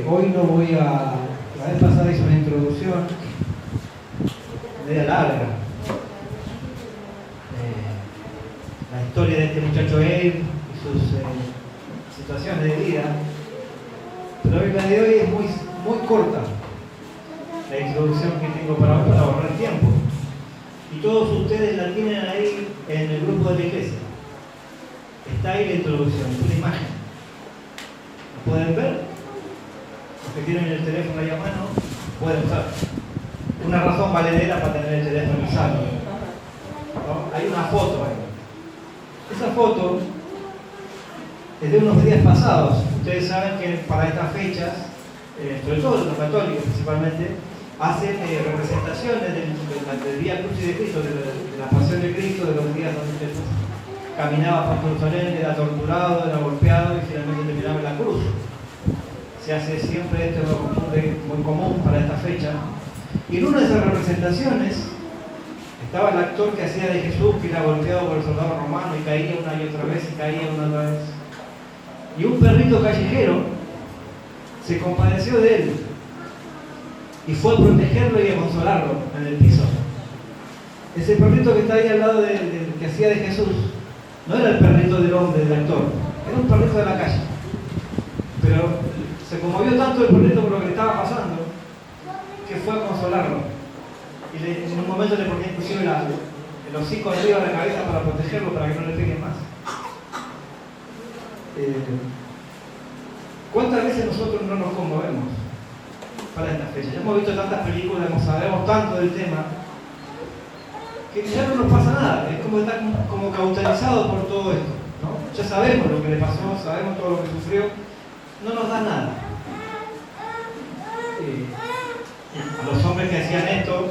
Hoy no voy a... La vez pasada hice una introducción media larga. La historia de este muchacho Abe y sus situaciones de vida. Pero hoy la de hoy es muy corta. La introducción que tengo para hoy para ahorrar tiempo. Y todos ustedes la tienen ahí en el grupo de la iglesia. Está ahí la introducción, es una imagen. ¿La pueden ver? Los que tienen el teléfono ahí a mano pueden usar. Una razón valedera para tener el teléfono usado. ¿No? Hay una foto ahí. Esa foto es de unos días pasados. Ustedes saben que para estas fechas, sobre todo los católicos principalmente, hacen representaciones del Vía Crucis de Cristo, de la pasión de Cristo, de los días donde Jesús caminaba por Jerusalén, era torturado, era golpeado y finalmente terminaba en la cruz. Se hace siempre esto muy común para esta fecha. Y en una de esas representaciones estaba el actor que hacía de Jesús, que era golpeado por el soldado romano y caía una y otra vez y caía una y otra vez. Y un perrito callejero se compadeció de él y fue a protegerlo y a consolarlo en el piso. Ese perrito que está ahí al lado del que hacía de Jesús no era el perrito del hombre, del actor, era un perrito de la calle. Pero se conmovió tanto el perrito por lo que le estaba pasando que fue a consolarlo. Y en un momento le ponía inclusive el hocico arriba de la cabeza para protegerlo, para que no le peguen más. ¿Cuántas veces nosotros no nos conmovemos para esta fecha? Ya hemos visto tantas películas, sabemos tanto del tema, que ya no nos pasa nada. Es como estar como cauterizado por todo esto, ¿no? Ya sabemos lo que le pasó, sabemos todo lo que sufrió, no nos da nada. A los hombres que hacían esto,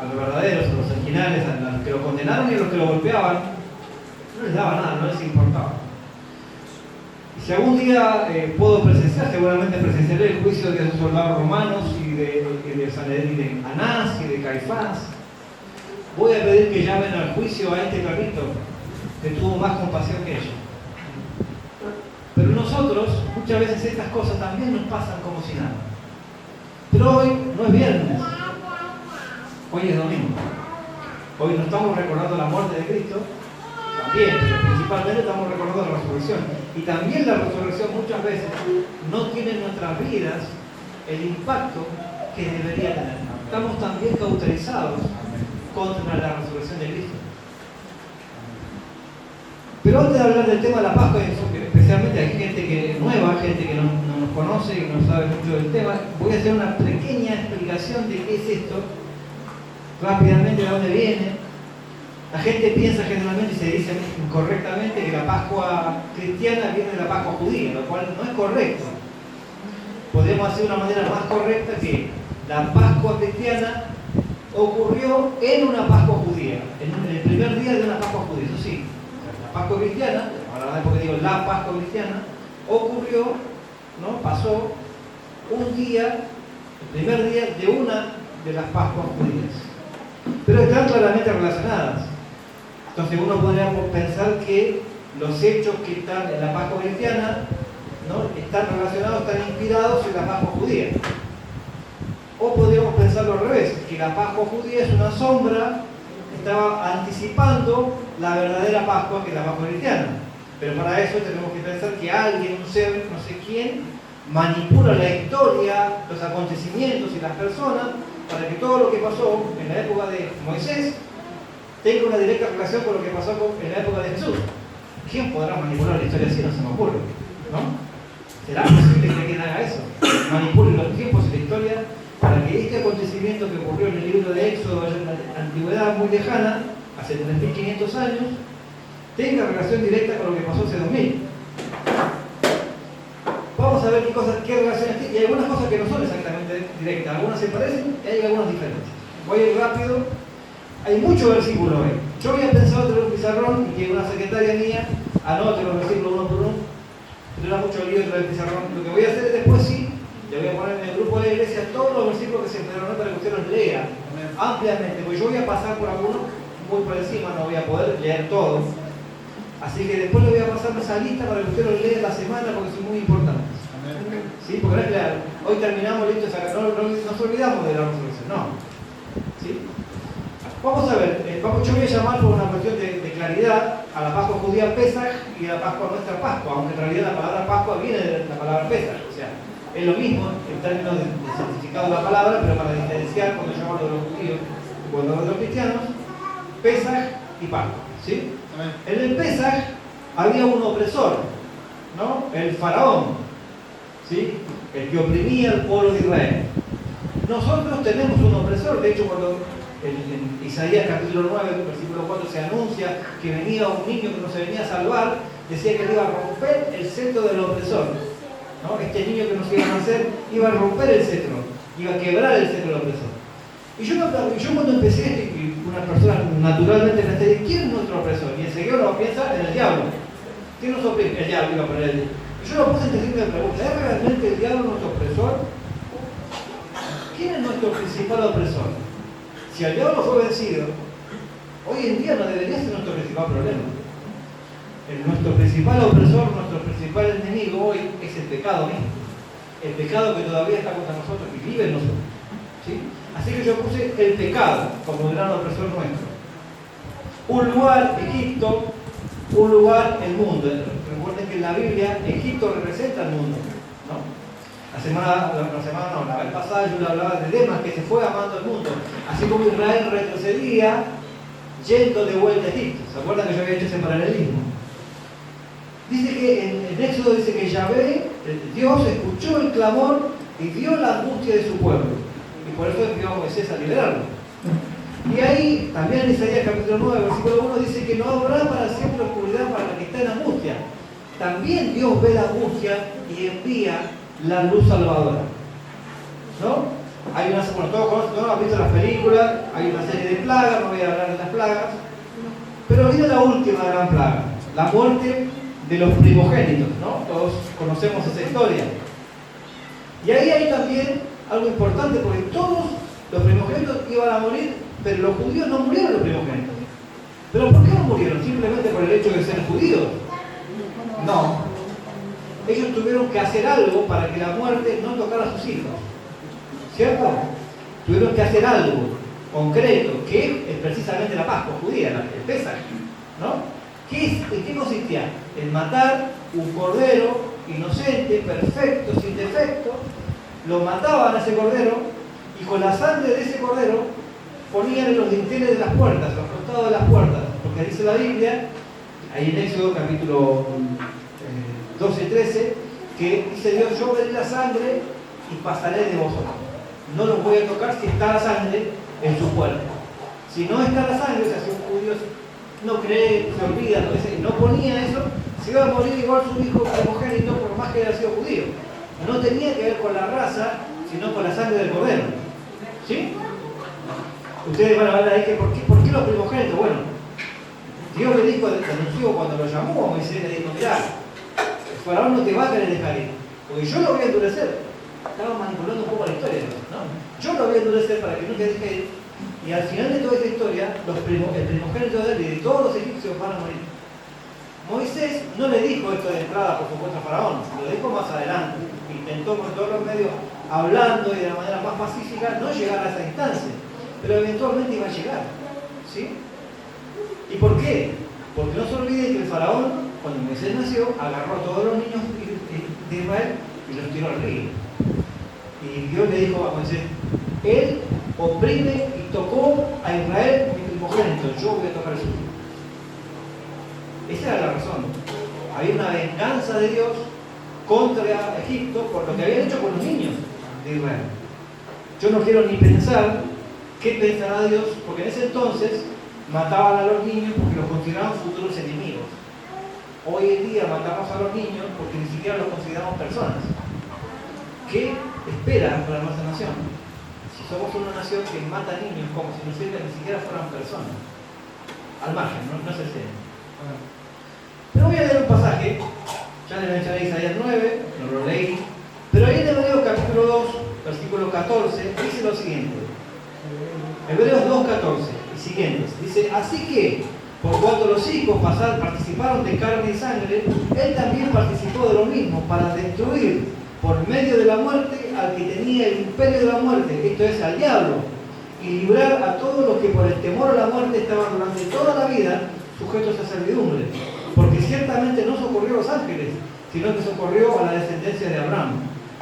a los verdaderos, a los originales, a los que lo condenaron y a los que lo golpeaban, no les daba nada, no les importaba. Y si algún día puedo presenciar, seguramente presenciaré el juicio de esos soldados romanos y de Sanedrín, de Anás y de Caifás. Voy a pedir que llamen al juicio a este perrito que tuvo más compasión que ellos. Pero nosotros, muchas veces estas cosas también nos pasan como si nada. Pero hoy no es viernes, hoy es domingo. Hoy no estamos recordando la muerte de Cristo, también, pero principalmente estamos recordando la resurrección. Y también la resurrección muchas veces no tiene en nuestras vidas el impacto que debería tener. Estamos también cauterizados contra la resurrección de Cristo. Pero antes de hablar del tema de la Pascua, especialmente hay gente que es nueva, gente que no nos conoce y no sabe mucho del tema, voy a hacer una pequeña explicación de qué es esto, rápidamente de dónde viene. La gente piensa generalmente y se dice incorrectamente que la Pascua cristiana viene de la Pascua judía, lo cual no es correcto. Podemos hacer una manera más correcta que la Pascua cristiana ocurrió en una Pascua judía, en el primer día de una Pascua judía, eso sí. La Pascua cristiana, ahora porque digo la Pascua cristiana, ocurrió, ¿no? Pasó un día, el primer día de una de las Pascuas judías. Pero están claramente relacionadas. Entonces uno podría pensar que los hechos que están en la Pascua cristiana, ¿no? Están relacionados, están inspirados en la Pascua judía. O podríamos pensarlo al revés, que la Pascua judía es una sombra, estaba anticipando la verdadera Pascua que es la Pascua cristiana. Pero para eso tenemos que pensar que alguien, un ser, no sé quién, manipula la historia, los acontecimientos y las personas para que todo lo que pasó en la época de Moisés tenga una directa relación con lo que pasó en la época de Jesús. ¿Quién podrá manipular la historia así? No se me ocurre, ¿no? ¿Será posible que alguien haga eso? Manipule los tiempos y la historia para que este acontecimiento que ocurrió en el libro de Éxodo en la antigüedad muy lejana, hace 3.500 años, tenga relación directa con lo que pasó hace 2.000. Vamos a ver qué relaciones tiene, y hay algunas cosas que no son exactamente directas, algunas se parecen y hay algunas diferentes. Voy a ir rápido, hay muchos versículos ahí. Yo había pensado tener un pizarrón y que una secretaria mía anote los versículos uno por uno, pero era mucho lío traer el pizarrón. Lo que voy a hacer es después sí, le voy a poner en el grupo de la iglesia todos los versículos que se enferman para que usted los lea ampliamente, porque yo voy a pasar por algunos muy por encima, no voy a poder leer todos. Así que después le voy a pasar esa lista para que usted los lea la semana porque son muy importantes. ¿Sí? Porque no es claro, hoy terminamos, listo, no nos olvidamos de la resurrección, no. ¿Sí? Vamos a ver, yo voy a llamar por una cuestión de claridad a la Pascua judía Pesaj y a la Pascua nuestra Pascua, aunque en realidad la palabra Pascua viene de la palabra Pesaj, o sea, es lo mismo en términos de significado de la palabra, pero para diferenciar cuando yo hablo de los judíos y cuando hablo de los cristianos, Pesaj y Pascua, ¿sí? En el Pesaj había un opresor, ¿no? El faraón, ¿sí? El que oprimía al pueblo de Israel. Nosotros tenemos un opresor, de hecho cuando en Isaías capítulo 9, versículo 4 se anuncia que venía un niño que nos venía a salvar, decía que él iba a romper el cetro del opresor, ¿no? Este niño que nos iba a nacer iba a romper el cetro, iba a quebrar el cetro del opresor. Y yo cuando empecé esto, y una persona naturalmente me dice, ¿quién es nuestro opresor? Y enseguida uno piensa en el diablo. ¿Quién nos oprime? El diablo iba a poner el diablo. Y yo lo puse en testigo de pregunta, ¿es realmente el diablo nuestro opresor? ¿Quién es nuestro principal opresor? Si el diablo fue vencido, hoy en día no debería ser nuestro principal problema. Nuestro principal opresor, nuestro principal enemigo hoy es el pecado mismo. El pecado que todavía está contra nosotros y vive en nosotros. ¿Sí? Así que yo puse el pecado como gran opresor nuestro. Un lugar, Egipto, un lugar, el mundo. Recuerden que en la Biblia Egipto representa el mundo, ¿no? La vez pasada yo le hablaba de Demas, que se fue amando el mundo. Así como Israel retrocedía yendo de vuelta a Egipto. ¿Se acuerdan que yo había hecho ese paralelismo? Dice que en Éxodo dice que Yahvé, Dios, escuchó el clamor y vio la angustia de su pueblo. Y por eso envió a Moisés a liberarlo. Y ahí, también en Isaías capítulo 9, versículo 1, dice que no habrá para siempre oscuridad para la que está en angustia. También Dios ve la angustia y envía la luz salvadora. ¿No? Hay una, bueno, todos conocen, ¿no? Han visto las películas, hay una serie de plagas, no voy a hablar de las plagas. Pero viene la última gran plaga, la muerte de los primogénitos, ¿no? Todos conocemos esa historia. Y ahí hay también algo importante, porque todos los primogénitos iban a morir, pero los judíos no murieron los primogénitos. ¿Pero por qué no murieron? ¿Simplemente por el hecho de ser judíos? No. Ellos tuvieron que hacer algo para que la muerte no tocara a sus hijos. ¿Cierto? Tuvieron que hacer algo concreto, que es precisamente la Pascua judía, el Pesaj, ¿no? ¿En qué consistía? En matar un cordero inocente, perfecto, sin defecto, lo mataban a ese cordero y con la sangre de ese cordero ponían en los dinteles de las puertas, los costados de las puertas, porque dice la Biblia, ahí en Éxodo capítulo 12-13, que dice Dios, yo veré la sangre y pasaré de vosotros. No los voy a tocar si está la sangre en su puerta. Si no está la sangre, o sea, si un judío no cree, se olvida, no ponía eso, se iba a morir igual su hijo primogénito por más que haya sido judío. No tenía que ver con la raza, sino con la sangre del cordero. ¿Sí? Ustedes van a ver ahí que ¿por qué los primogénitos? Bueno, Dios le dijo, anunció cuando lo llamó a Moisés, le dijo, mirá, el faraón no te va a querer dejar ir, porque yo lo voy a endurecer. Estaba manipulando un poco la historia, ¿no? Yo lo voy a endurecer para que no te deje ir. Y al final de toda esta historia, el primogénito de él y de todos los egipcios van a morir. Moisés no le dijo esto de entrada, por supuesto, a Faraón, lo dijo más adelante. Intentó con todos los medios, hablando y de la manera más pacífica, no llegar a esa instancia. Pero eventualmente iba a llegar. ¿Sí? ¿Y por qué? Porque no se olviden que el Faraón, cuando Moisés nació, agarró a todos los niños de Israel y los tiró al río. Y Dios le dijo a Moisés, él oprime y tocó a Israel mi primogénito, yo voy a tocar su hijo. Esa era la razón. Había una venganza de Dios contra Egipto por lo que habían hecho con los niños de Israel. Yo no quiero ni pensar qué pensará Dios, porque en ese entonces mataban a los niños porque los consideraban futuros enemigos. Hoy en día matamos a los niños porque ni siquiera los consideramos personas. ¿Qué esperan para nuestra nación? Si somos una nación que mata niños como si ni siquiera fueran personas. Al margen, no es el tema. Pero voy a leer un pasaje, ya le mencioné Isaías 9, no lo leí, pero ahí en Hebreos capítulo 2, versículo 14, dice lo siguiente. Hebreos 2:14 y siguientes. Dice, así que, por cuanto los hijos participaron de carne y sangre, él también participó de lo mismo para destruir por medio de la muerte al que tenía el imperio de la muerte, esto es, al diablo, y librar a todos los que por el temor a la muerte estaban durante toda la vida sujetos a servidumbre. Porque ciertamente no socorrió a los ángeles, sino que socorrió a la descendencia de Abraham,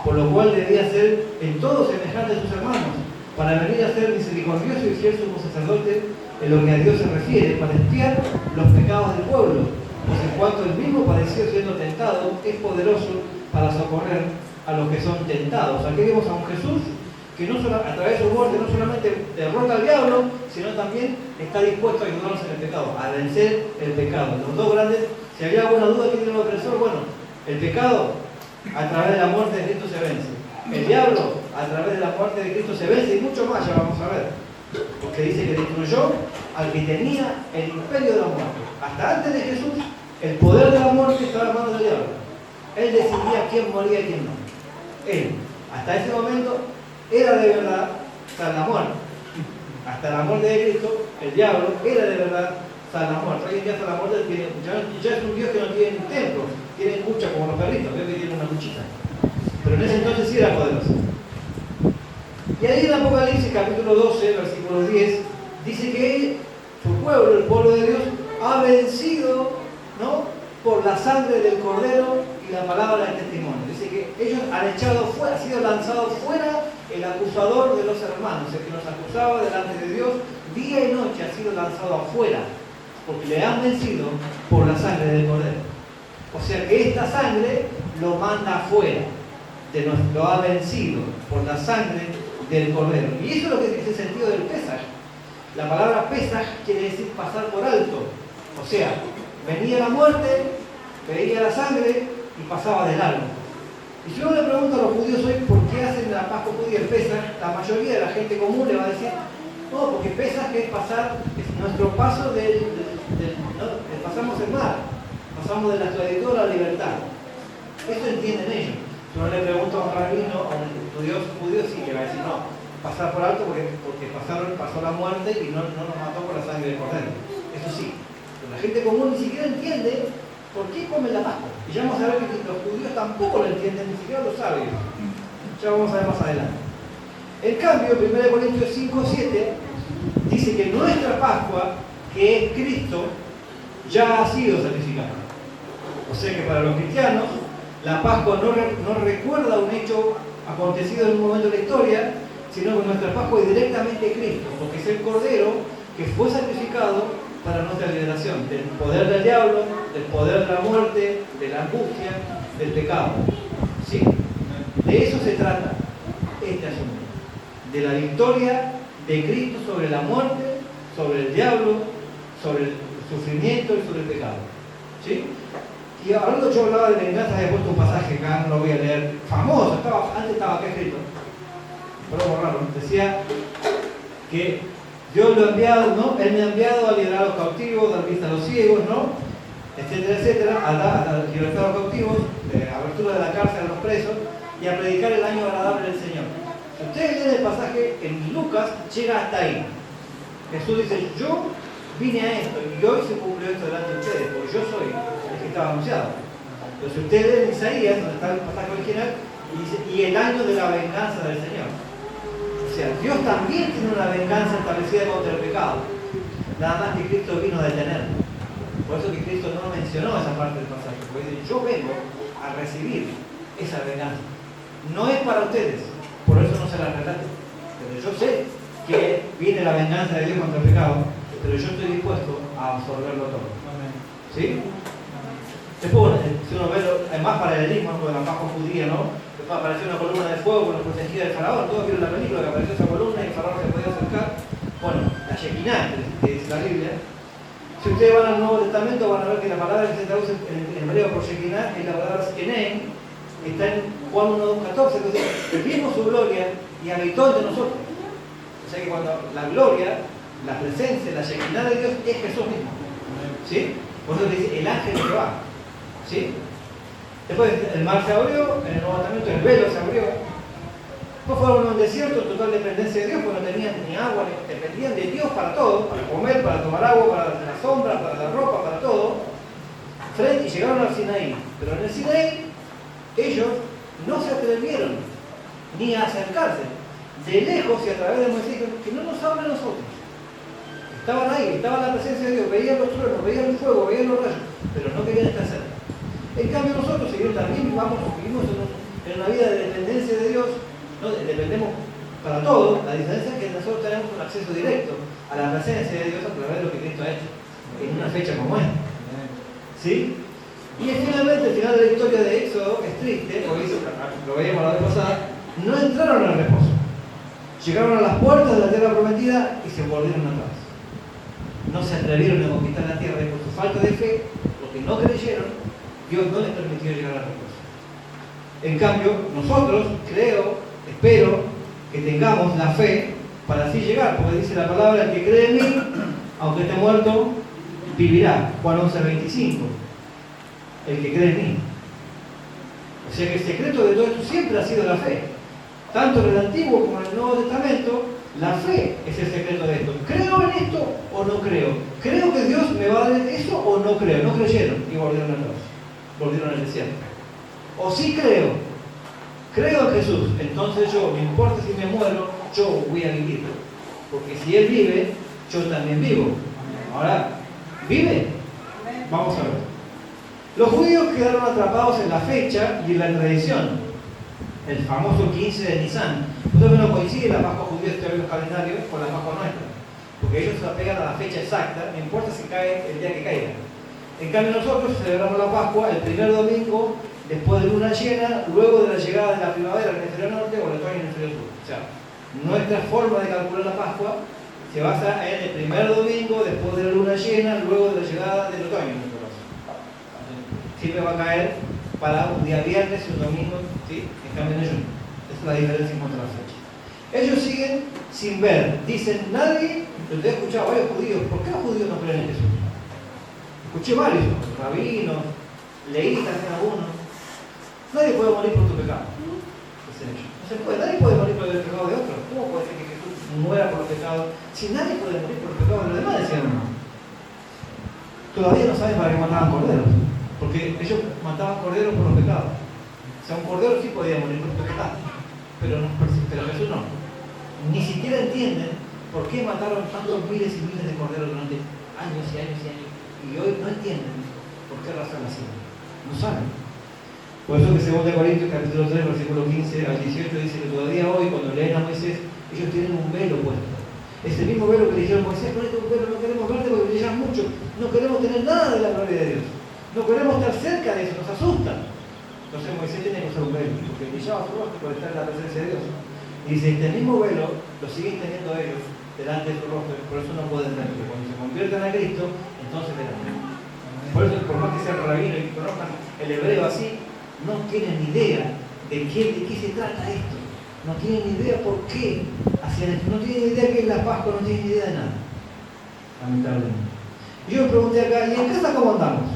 por lo cual debía ser en todo semejante a sus hermanos, para venir a ser misericordioso y fiel sumo sacerdote en lo que a Dios se refiere, para expiar los pecados del pueblo, pues en cuanto él mismo padeció siendo tentado, es poderoso para socorrer a los que son tentados. Aquí vemos a un Jesús que no solo, a través de su muerte no solamente derrota al diablo, sino también está dispuesto a ayudarnos en el pecado, a vencer el pecado. Los dos grandes, si había alguna duda que tiene el opresor, bueno, el pecado a través de la muerte de Cristo se vence. El diablo a través de la muerte de Cristo se vence y mucho más, ya vamos a ver. Porque dice que destruyó al que tenía el imperio de la muerte. Hasta antes de Jesús, el poder de la muerte estaba en manos del diablo. Él decidía quién moría y quién no. Él, hasta ese momento, era de verdad la muerte. Hasta la muerte de Cristo, el diablo era de verdad la muerte. Hoy en día la muerte ya es un Dios que no tiene un templo, tiene cucha como los perritos, veo que tiene una cuchita. Pero en ese entonces sí era poderoso. Y ahí en Apocalipsis capítulo 12, versículo 10, dice que su pueblo, el pueblo de Dios, ha vencido, ¿no?, por la sangre del Cordero y la palabra del testimonio. Dice que ellos han echado fuera, ha sido lanzado fuera el acusador de los hermanos, el que nos acusaba delante de Dios día y noche, ha sido lanzado afuera, porque le han vencido por la sangre del Cordero. O sea que esta sangre lo manda afuera, lo ha vencido por la sangre del Cordero. Y eso es lo que es el sentido del Pesaj. La palabra Pesaj quiere decir pasar por alto. O sea, venía la muerte, veía la sangre y pasaba de largo. Y si uno le pregunta a los judíos hoy por qué hacen la Pascua judía el Pesaj, la mayoría de la gente común le va a decir, no, porque Pesaj es pasar, es nuestro paso ¿no? Pasamos el mar, pasamos de la esclavitud a la libertad. Eso entienden ellos. Si uno le pregunta a un rabino, a un estudioso judío, sí que va a decir, no, pasar por alto porque pasó la muerte y no nos mató por la sangre del Cordero. Eso sí. La gente común ni siquiera entiende por qué comen la Pascua. Y ya vamos a ver que los judíos tampoco lo entienden, ni siquiera los sabios. Ya vamos a ver más adelante. En cambio, 1 Corintios 5:7 dice que nuestra Pascua, que es Cristo, ya ha sido sacrificada. O sea que para los cristianos, la Pascua no recuerda un hecho acontecido en un momento de la historia, sino que nuestra Pascua es directamente Cristo, porque es el Cordero que fue sacrificado para nuestra liberación del poder del diablo, del poder de la muerte, de la angustia, del pecado. ¿Sí? De eso se trata este asunto. De la victoria de Cristo sobre la muerte, sobre el diablo, sobre el sufrimiento y sobre el pecado. ¿Sí? Y hablando, yo hablaba de venganza, había puesto un pasaje acá, no lo voy a leer, famoso, antes estaba acá escrito, pero borrarlo, decía que Dios lo ha enviado, ¿no? Él me ha enviado a liberar a los cautivos, a dar vista a los ciegos, ¿no? Etcétera, etcétera, a libertar a los cautivos, a abertura de la cárcel a los presos y a predicar el año agradable del Señor. Si ustedes leen el pasaje en Lucas, llega hasta ahí. Jesús dice, yo vine a esto y hoy se cumplió esto delante de ustedes, porque yo soy el que estaba anunciado. Pero si ustedes leen Isaías, donde está el pasaje original, y dice, y el año de la venganza del Señor. O sea, Dios también tiene una venganza establecida contra el pecado. Nada más que Cristo vino a detenerlo. Por eso que Cristo no mencionó esa parte del pasaje. Porque dice, yo vengo a recibir esa venganza. No es para ustedes, por eso no se la relate. Pero yo sé que viene la venganza de Dios contra el pecado, pero yo estoy dispuesto a absorberlo todo. ¿Sí? Después, bueno, si uno ve, hay más paralelismo con la Pascua judía, ¿no? Después apareció una columna de fuego que nos protegía del faraón. Todos vieron la película que apareció esa columna y el faraón se podía acercar. Bueno, la Shekinah, que dice la Biblia. Si ustedes van al Nuevo Testamento, van a ver que la palabra que se traduce en hebreo por Shekinah es la palabra Skenem, que está en Juan 1:14, que dice, él vimos su gloria y habitó entre nosotros. O sea que cuando la gloria, la presencia, la Shekinah de Dios es Jesús mismo. ¿Sí? Por eso dice el ángel de Jehová. ¿Sí? Después el mar se abrió, en el Nuevo Testamento el velo se abrió. Después fueron a un desierto en total dependencia de Dios, porque no tenían ni agua, dependían de Dios para todo, para comer, para tomar agua, para la sombra, para la ropa, para todo. Y llegaron al Sinaí. Pero en el Sinaí, ellos no se atrevieron ni a acercarse. De lejos y a través de Moisés, que no nos habla a nosotros. Estaban ahí, estaban en la presencia de Dios, veían los truenos, veían el fuego, veían los rayos, pero no querían estar cerca. En cambio nosotros, si bien también vivimos en una vida de dependencia de Dios, ¿no? Dependemos para todo, la diferencia es que nosotros tenemos un acceso directo a la presencia de Dios a través de lo que Cristo ha hecho, en una fecha como esta. ¿Sí? Y finalmente, el final de la historia de Éxodo es triste, lo veíamos la vez pasada, no entraron al reposo. Llegaron a las puertas de la tierra prometida y se volvieron atrás. No se atrevieron a conquistar la tierra y por su falta de fe, porque no creyeron, Dios no les permitió llegar al reposo. En cambio, nosotros, espero que tengamos la fe para así llegar, porque dice la palabra, el que cree en mí, aunque esté muerto, vivirá. Juan 11:25. El que cree en mí. O sea que el secreto de todo esto siempre ha sido la fe. Tanto en el Antiguo como en el Nuevo Testamento, la fe es el secreto de esto. ¿Creo en esto o no creo? ¿Creo que Dios me va a dar eso o no creo? No creyeron y volvieron atrás. Volvieron al desierto. O sí creo en Jesús, entonces yo, no importa si me muero, yo voy a vivir. Porque si Él vive, yo también vivo. Ahora, ¿vive? Vamos a ver. Los judíos quedaron atrapados en la fecha y en la tradición. El famoso 15 de Nisan. Entonces no coincide la Pascua judía en los calendarios con la Pascua nuestra. Porque ellos se apegan a la fecha exacta, no importa si cae el día que caiga. En cambio nosotros celebramos la Pascua el primer domingo después de luna llena, luego de la llegada de la primavera en el hemisferio norte o el otoño en el hemisferio sur. O sea, nuestra forma de calcular la Pascua se basa en el primer domingo después de la luna llena, luego de la llegada del otoño en nuestro caso. Siempre va a caer para un día viernes y un domingo, ¿sí? En cambio en ellos. Esa es la diferencia en cuanto a la fecha. Ellos siguen sin ver. Dicen, nadie, lo he escuchado a varios judíos, ¿por qué los judíos no creen en Jesús? Escuché varios, rabinos, leí también algunos. Nadie puede morir por tu pecado. No se puede, nadie puede morir por el pecado de otro. ¿Cómo puede ser que Jesús muera por los pecados? Si nadie puede morir por los pecados de los demás, decían no. Todavía no saben para qué mataban corderos. Porque ellos mataban corderos por los pecados. O sea, un cordero sí podía morir por los pecados. Pero Jesús no. Ni siquiera entienden por qué mataron tantos miles y miles de corderos durante años y años y años. Y hoy no entienden por qué razón así. No saben. Por eso que 2 Corintios capítulo 3, versículo 15 al 18 dice que todavía hoy cuando leen a Moisés, ellos tienen un velo puesto. Es el mismo velo que le dijeron a Moisés, ponete un velo, no queremos verte porque brillas mucho, no queremos tener nada de la gloria de Dios. No queremos estar cerca de eso, nos asusta. Entonces Moisés tiene que usar un velo, porque brillaba su rostro por estar en la presencia de Dios. Y dice, este mismo velo lo siguen teniendo ellos delante de su rostro, por eso no pueden ver, porque cuando se convierten a Cristo, entonces verán. Por eso, por más que sean rabinos y que conozcan el hebreo así, no tienen ni idea de qué se trata esto. No tienen ni idea por qué hacían esto. No tienen ni idea qué es la Pascua, no tienen ni idea de nada. Lamentablemente. Y yo me pregunté acá, ¿y en casa cómo andamos?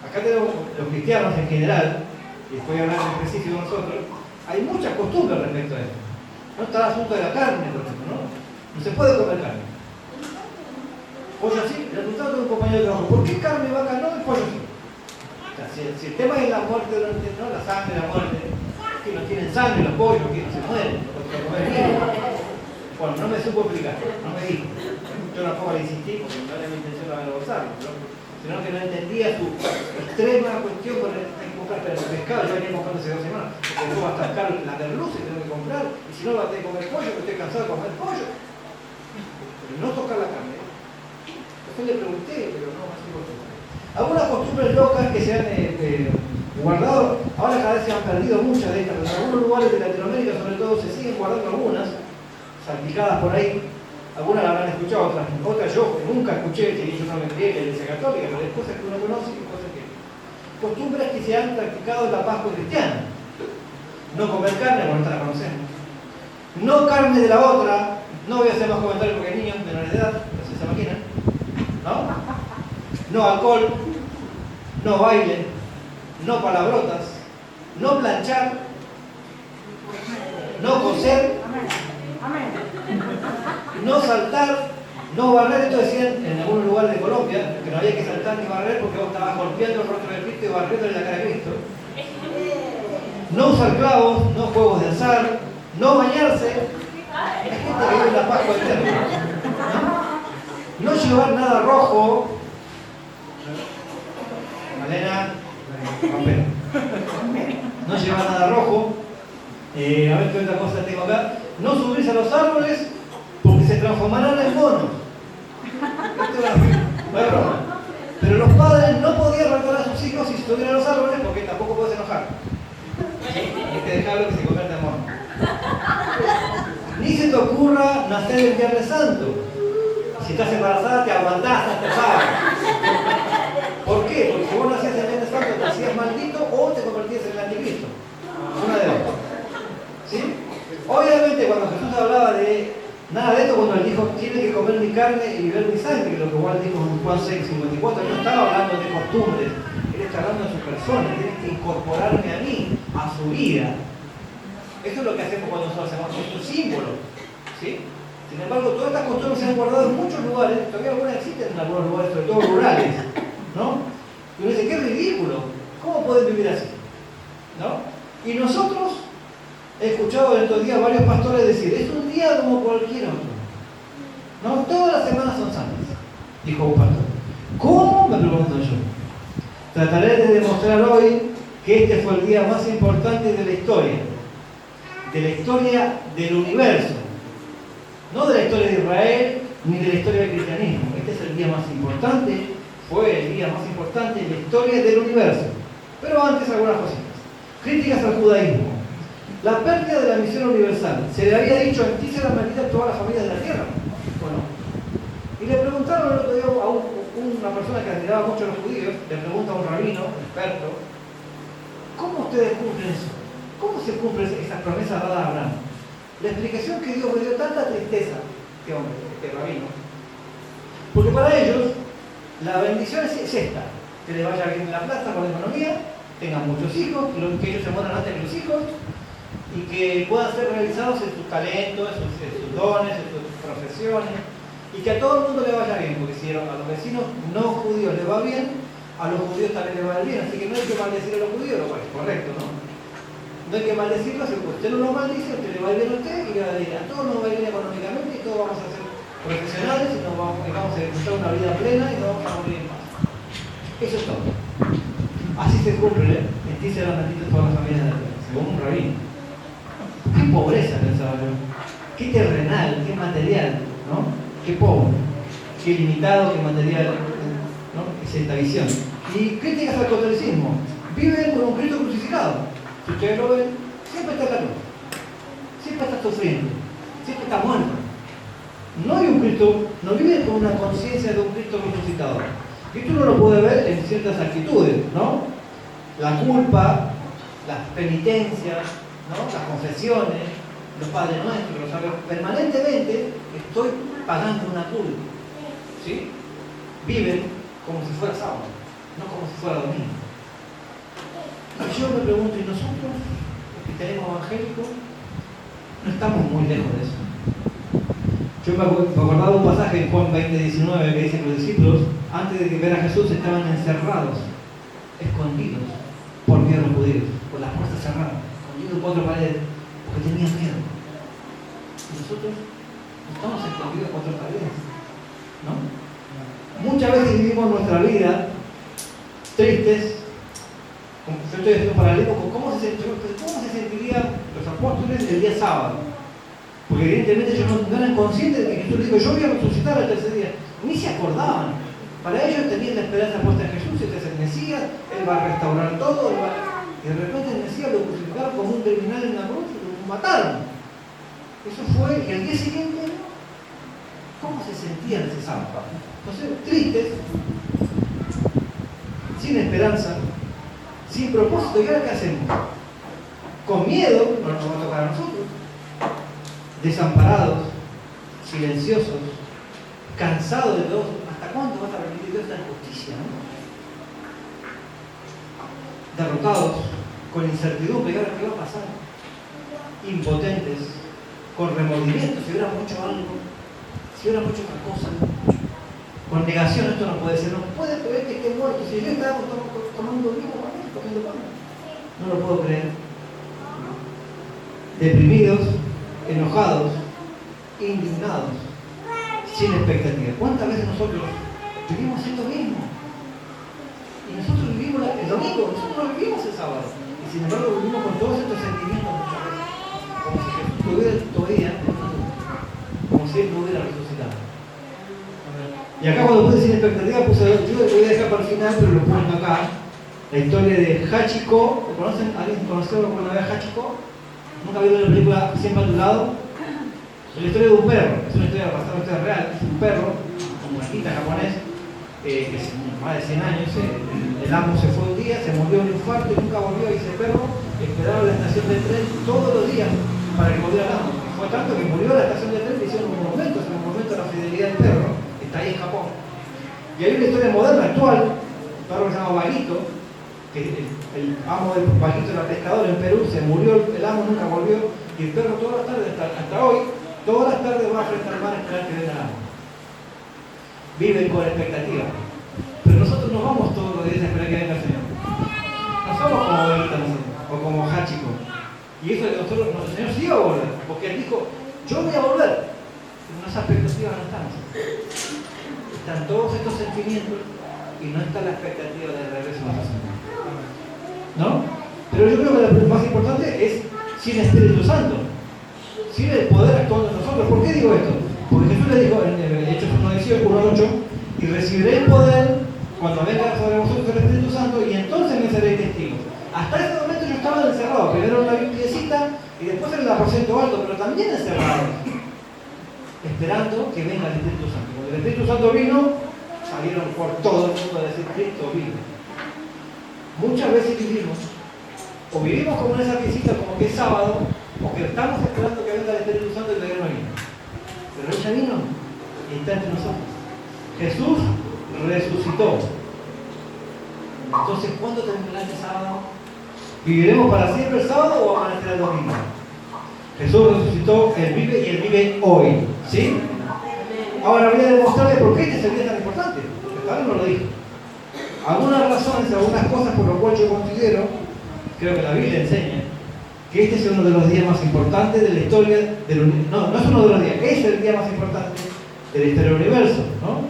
Acá tenemos los cristianos en general, y después hablar en específico de nosotros, hay muchas costumbres respecto a esto. No está el asunto de la carne, por ejemplo, ¿no? No se puede comer carne. Pollo así, le preguntaba a un compañero de trabajo, ¿por qué carne vaca no y pollo sí? O sea, si el tema es la muerte, ¿no? La sangre, la muerte, que no tienen sangre los pollos, que no se mueren, no pueden comer bien. Bueno, no me supo explicar, no me dijo. Yo tampoco le insistí porque no era mi intención avergonzarlo, sino que no entendía su extrema cuestión con el comprar el pescado. Yo venía comprando hace 2 semanas, porque no va a estar caro la merluza y tengo que comprar, y si no va a tener que comer pollo, porque estoy cansado de comer pollo. Pero no tocar la carne. Después le pregunté, pero no, así por favor. Algunas costumbres locas que se han guardado, ahora cada vez se han perdido muchas de estas, pero en algunos lugares de Latinoamérica sobre todo se siguen guardando algunas, salpicadas por ahí. Algunas la habrán escuchado, otras yo nunca escuché, que yo no me crié en la iglesia católica, pero hay cosas que uno conoce y cosas que... Costumbres que se han practicado en la Pascua cristiana. No comer carne, bueno, esta la conocemos. No carne de la otra, no voy a hacer más comentarios porque hay niños menores de edad, no se imaginan. ¿No? No alcohol, no baile, no palabrotas, no planchar, no coser, no saltar, no barrer. Esto decían en algunos lugares de Colombia, que no había que saltar ni barrer porque vos estabas golpeando el rostro de Cristo y barriendo en la cara de Cristo. no usar clavos, no juegos de azar, no bañarse. Hay gente que vive en la Pascua eterna. No llevar nada rojo. Malena, papel. No llevar nada rojo. A ver qué otra cosa tengo acá. No subirse a los árboles porque se transformarán en monos. No hay broma. Pero los padres no podían retar a sus hijos si subieran a los árboles porque tampoco puedes enojar. Hay que dejarlo que se convierta en mono. Ni se te ocurra nacer el Viernes Santo. Si estás embarazada, te aguantás hasta el sábado. ¿Por qué? Porque si vos nacías el Viernes Santo, te hacías maldito o te convertías en el anticristo. Una de dos. ¿Sí? Obviamente, cuando Jesús hablaba de nada de esto, cuando él dijo, tiene que comer mi carne y beber mi sangre, que lo que igual dijo en Juan 6:54, él no estaba hablando de costumbres, él está hablando de su persona, tiene que incorporarme a mí, a su vida. Eso es lo que hacemos cuando nosotros hacemos estos símbolos. ¿Sí? Sin embargo, todas estas costumbres se han guardado en muchos lugares, todavía algunas existen en algunos lugares, sobre todo rurales, ¿no? Y uno dice, qué ridículo, ¿cómo pueden vivir así? ¿No? Y nosotros, he escuchado en estos días varios pastores decir, es un día como cualquier otro. ¿No? Todas las semanas son santas, dijo un pastor. ¿Cómo? Me pregunto yo. Trataré de demostrar hoy que este fue el día más importante de la historia del universo. No de la historia de Israel, ni de la historia del cristianismo. Este es el día más importante, fue el día más importante en la historia del universo. Pero antes algunas cositas. Críticas al judaísmo. La pérdida de la misión universal. Se le había dicho, en ti serán malditas todas las familias de la tierra. ¿O no? Y le preguntaron el otro día a una persona que admiraba mucho a los judíos, le pregunta a un rabino, experto, ¿cómo ustedes cumplen eso? ¿Cómo se cumplen esas promesas dadas a Abraham? La explicación que Dios me dio tanta tristeza, este hombre, este rabino. Porque para ellos, la bendición es esta: que les vaya bien en la plata con la economía, tengan muchos hijos, que ellos se mueran antes que los hijos, y que puedan ser realizados en sus talentos, en sus dones, en sus profesiones, y que a todo el mundo le vaya bien, porque si a los vecinos no judíos les va bien, a los judíos también les va bien, así que no hay que maldecir a los judíos, lo cual es correcto, ¿no? No hay que maldecirlos, si usted no lo maldice, usted le va bien a usted y a todos nos va bien económicamente y todos vamos a ser profesionales y vamos a disfrutar una vida plena y nos vamos a morir en paz. Eso es todo. Así se cumple, en ti serán benditas todas las familias de la tierra, según un rabino. Qué pobreza, pensaba yo. Qué terrenal, qué material, ¿no? Qué pobre, qué limitado, qué material, ¿no? Es esta visión. Y críticas al catolicismo. Viven con un Cristo crucificado. Si ustedes lo ven, siempre está en la cruz, siempre está sufriendo, siempre está muerto. No hay un Cristo, no vive con una conciencia de un Cristo resucitado. Y esto uno lo puede ver en ciertas actitudes, ¿no? La culpa, las penitencias, ¿no? Las confesiones, los Padres Nuestros, ¿sabes? Permanentemente estoy pagando una culpa, ¿sí? Viven como si fuera sábado, no como si fuera domingo. Y yo me pregunto, ¿y nosotros, los cristianismo evangélico, no estamos muy lejos de eso? Yo me acordaba de un pasaje en Juan 20:19 que dice que los discípulos, antes de ver a Jesús, estaban encerrados, escondidos, por miedo a los judíos, con las puertas cerradas, escondidos en cuatro paredes, porque tenían miedo. Y nosotros estamos escondidos en cuatro paredes, ¿no? Muchas veces vivimos nuestra vida tristes. Yo estoy haciendo un paralelo con cómo se sentirían los apóstoles el día sábado. Porque evidentemente ellos no eran conscientes de que Jesús dijo, yo voy a resucitar al tercer día. Ni se acordaban. Para ellos tenían la esperanza puesta en Jesús, este es el Mesías, Él va a restaurar todo. Y de repente el Mesías lo crucificaron como un criminal en la cruz y lo mataron. Eso fue, y al día siguiente, ¿cómo se sentían ese sábado? Entonces, tristes, sin esperanza, sin propósito. ¿Y ahora qué hacemos? Con miedo, no nos va a tocar a nosotros, desamparados, silenciosos, cansados de todo. ¿Hasta cuándo vas a permitir Dios esta injusticia? ¿No? Derrotados, con incertidumbre, ¿y ahora qué va a pasar? Impotentes, con remordimiento, si hubiéramos hecho algo, si hubiéramos hecho otra cosa, con negación. Esto no puede ser, no puede creer que esté muerto. Si yo estaba tomando vino, comiendo pan, no lo puedo creer. deprimidos, enojados, indignados, sin expectativa. ¿Cuántas veces nosotros vivimos esto mismo? Y nosotros vivimos el domingo, nosotros no vivimos el sábado. Y sin embargo vivimos con todos estos sentimientos muchas veces. Como si Jesús estuviera todavía, como si Él no hubiera resucitado. Y acá cuando puse sin expectativa, yo lo voy a dejar para el final, pero lo pongo acá. La historia de Hachiko. ¿Lo conocen? ¿Alguien conoció alguna vez Hachiko? ¿Nunca vieron la película Siempre a tu lado? Es la historia de un perro, es una historia bastante real. Es un perro, un monarquista japonés, que es más de 100 años, el amo se fue un día, se murió de un infarto y nunca volvió, y ese perro esperaba en la estación de tren todos los días para que volviera el amo. Y fue tanto que murió en la estación de tren, le hicieron un monumento a la fidelidad del perro, que está ahí en Japón. Y hay una historia moderna, actual, un perro que se llama Vaguito, que el amo del Vaguito era pescador en Perú, se murió el amo, nunca volvió, y el perro todas las tardes, hasta hoy, todas las tardes va frente al mar a esperar que venga el amo. Viven con expectativa. Pero nosotros no vamos todos los días a esperar que venga el Señor. No somos como Vaguito nosotros, o como Hachiko. Y eso es que nosotros, el Señor sí va a volver, porque Él dijo, yo voy a volver. Pero nuestras expectativas no están. Están todos estos sentimientos y no está la expectativa de regreso a nuestro Señor. ¿No? Pero yo creo que lo más importante es sin Espíritu Santo, sin el poder actuando en nosotros. ¿Por qué digo esto? Porque Jesús le dijo en Hechos 1:8, y recibiréis poder cuando venga sobre vosotros el Espíritu Santo, y entonces me seréis testigos. Hasta ese momento yo estaba encerrado, primero en una piecita y después en el aposento alto, pero también encerrado, esperando que venga el Espíritu Santo. Cuando el Espíritu Santo vino, salieron por todo el mundo a decir, Cristo vino. Muchas veces vivimos como en esa piecita, como que es sábado, o que estamos esperando que venga el Espíritu Santo y todavía no vino. Pero Él ya vino y está entre nosotros. Jesús resucitó. Entonces, ¿cuándo terminará este sábado? ¿Viviremos para siempre el sábado o vamos a estar el domingo? Jesús resucitó, Él vive y Él vive hoy. ¿Sí? Ahora voy a demostrarles por qué este es el día tan importante. Porque tal vez no lo dije. Algunas razones, algunas cosas por lo cual yo considero, creo que la Biblia enseña, que este es uno de los días más importantes de la historia del universo. No es uno de los días, es el día más importante de la historia del universo, ¿no?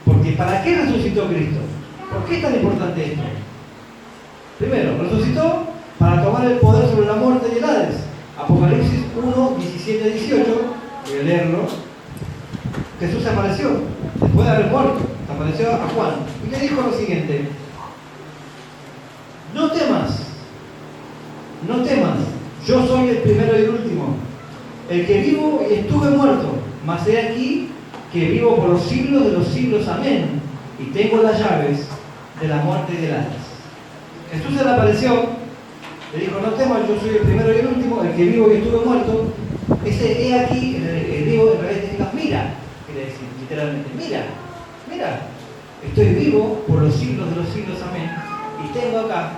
Porque ¿para qué resucitó Cristo? ¿Por qué es tan importante esto? Primero, resucitó para tomar el poder sobre la muerte y el Hades. Apocalipsis 1, 17, 18, voy a leerlo. Jesús apareció, después de haber muerto, apareció a Juan y le dijo lo siguiente: no temas, yo soy el primero y el último, el que vivo y estuve muerto, mas he aquí que vivo por los siglos de los siglos, amén, y tengo las llaves de la muerte y del Hades. Jesús se le apareció, le dijo, no temas, yo soy el primero y el último, el que vivo y estuve muerto. Ese he aquí, el griego en realidad significa mira, quiere decir literalmente, mira, estoy vivo por los siglos de los siglos, amén, y tengo acá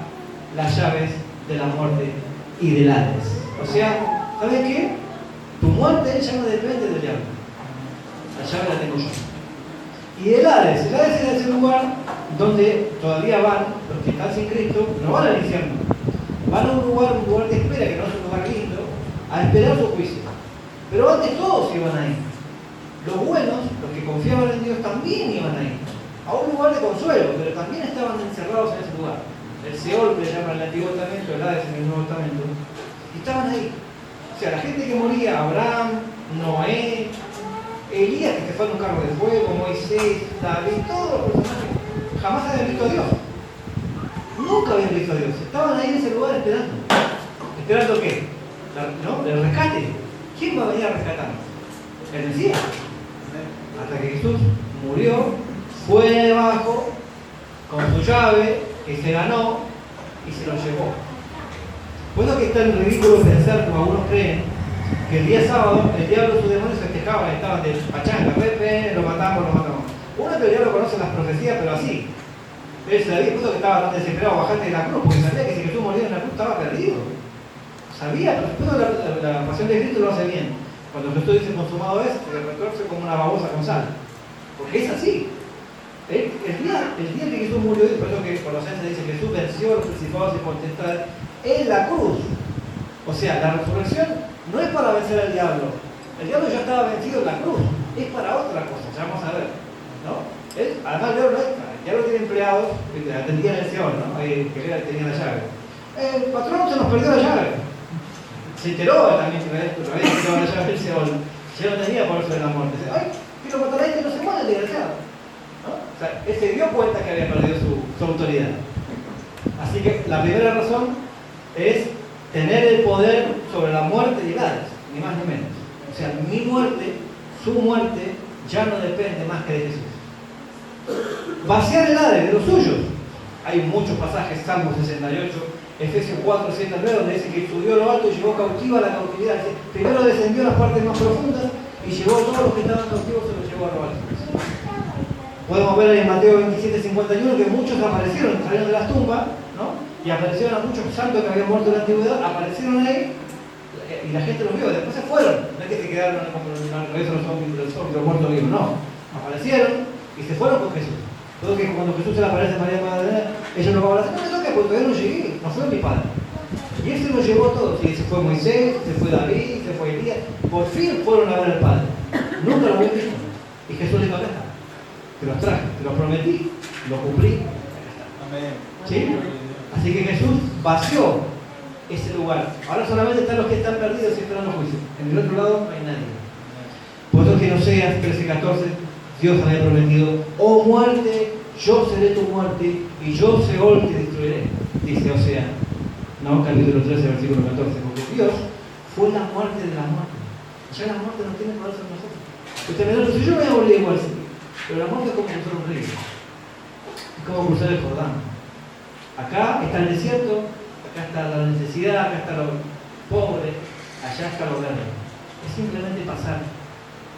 las llaves de la muerte y del Hades. O sea, ¿sabes qué? Tu muerte ya no depende del diablo. La llave la tengo yo. Y el Hades es ese lugar donde todavía van los que están sin Cristo, no van al infierno. Van a un lugar de espera, que no es un lugar lindo, a esperar su juicio. Pero antes todos iban ahí. Los buenos, los que confiaban en Dios, también iban ahí. A un lugar de consuelo, pero también estaban encerrados en ese lugar. El Seol, que le llaman en el Antiguo Testamento, el Hades en el Nuevo Testamento. Y estaban ahí. O sea, la gente que moría, Abraham, Noé, Elías, que se fue en un carro de fuego, Moisés, David, todos los personajes, jamás habían visto a Dios. Nunca habían visto a Dios. Estaban ahí en ese lugar esperando. ¿Esperando qué? ¿No? El rescate. ¿Quién va a venir a rescatarnos? El Mesías. Hasta que Jesús murió, fue debajo con su llave, que se ganó y se lo llevó. Pues no que está en ridículo pensar, como algunos creen, que el día sábado el diablo y sus demonios festejaban, estaban de pachanga, lo matamos. Uno que el diablo conoce las profecías, pero así. Él se había puesto que estaba tan desesperado, bajante de la cruz, porque sabía que si Jesús moría en la cruz estaba perdido. Sabía, pero después la pasión de Cristo lo hace bien. Cuando Jesús dice consumado es, se retorce como una babosa con sal. Porque es así. El día que Jesús murió, por eso que Colosenses dice que Jesús venció a los principados y potestades en la cruz. O sea, la resurrección no es para vencer al diablo. El diablo ya estaba vencido en la cruz. Es para otra cosa, ya vamos a ver. ¿No? Además el diablo tiene empleados que atendían el Seol, ¿no? Ahí, que tenía la llave. El patrón se nos perdió la llave. Se enteró también que había quitado la llave del Seol. Ya no tenía por eso de la muerte. Dice, ay, quiero matar a este, no se muere el desgraciado. ¿No? O sea, él se dio cuenta que había perdido su autoridad. Así que la primera razón es tener el poder sobre la muerte y el Hades, ni más ni menos. O sea, mi muerte, su muerte, ya no depende más que de Jesús. Vaciar el Hades de los suyos. Hay muchos pasajes, Salmo 68, Efesios 4, 7 al 9, donde dice que subió a lo alto y llevó cautiva la cautividad. Dice, primero descendió a las partes más profundas y llevó a todos los que estaban cautivos, se los llevó a lo alto. Podemos ver en Mateo 27, 51 que muchos aparecieron, salieron de las tumbas, ¿no? Y aparecieron a muchos santos que habían muerto en la antigüedad, aparecieron ahí y la gente los vio, después se fueron. No es que se quedaron como en el regreso de los muertos vivos, no. Aparecieron y se fueron con Jesús. Todo que cuando Jesús se le aparece a María Magdalena, ellos no van a decir, no me toques porque todavía no llegué, no fue mi padre. Y él se los llevó a todos. Y se fue Moisés, se fue David, se fue Elías. Por fin fueron a ver al Padre. Nunca lo habían visto. Y Jesús les dijo, acá está. Te los traje, te los prometí, lo cumplí. Amén. ¿Sí? Así que Jesús vació ese lugar. Ahora solamente están los que están perdidos y esperan los juicios. En el otro lado no hay nadie. Por eso que en Oseas 13:14 Dios había prometido, oh muerte, yo seré tu muerte y yo Seol te destruiré. Dice Oseas, ¿no? Capítulo 13, versículo 14. Porque Dios fue la muerte de la muerte. Ya la muerte no tiene poder sobre nosotros. Usted me dice, si yo me voy a morir igual, sí. Pero la muerte es como cruzar un río. Es como cruzar el Jordán. Acá está el desierto, acá está la necesidad, acá está lo pobre, allá está lo verde. Es simplemente pasar,